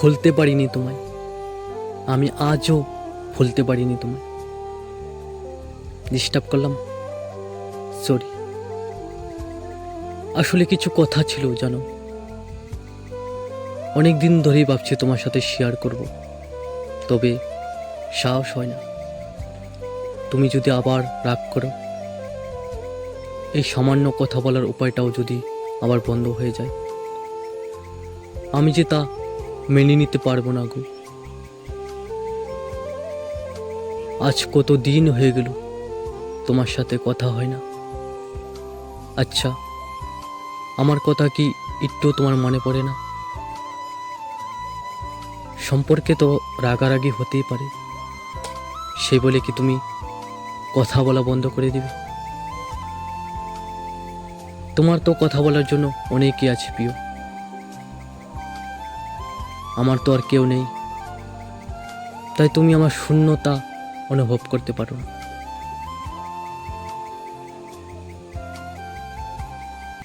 ভুলতে পারিনি তোমায়, আমি আজও ভুলতে পারিনি তোমায়। ডিস্টার্ব করলাম, সরি। আসলে কিছু কথা ছিল জানো, অনেক দিন ধরেই ভাবছি তোমার সাথে শেয়ার করব, তবে সাহস হয় না। তুমি যদি আবার রাগ করো, এই সামান্য কথা বলার উপায়টাও যদি আবার বন্ধ হয়ে যায়, আমি যে তা মেনে নিতে পারবো না গো। আজ কত দিন হয়ে গেল তোমার সাথে কথা হয় না। আচ্ছা, আমার কথা কি একটু তোমার মনে পড়ে না? সম্পর্কে তো রাগারাগি হতেই পারে, সেই বলে কি তুমি কথা বলা বন্ধ করে দিবে? তোমার তো কথা বলার জন্য অনেকেই আছে প্রিয়, আমার তো আর কেউ নেই, তাই তুমি আমার শূন্যতা অনুভব করতে পারো না।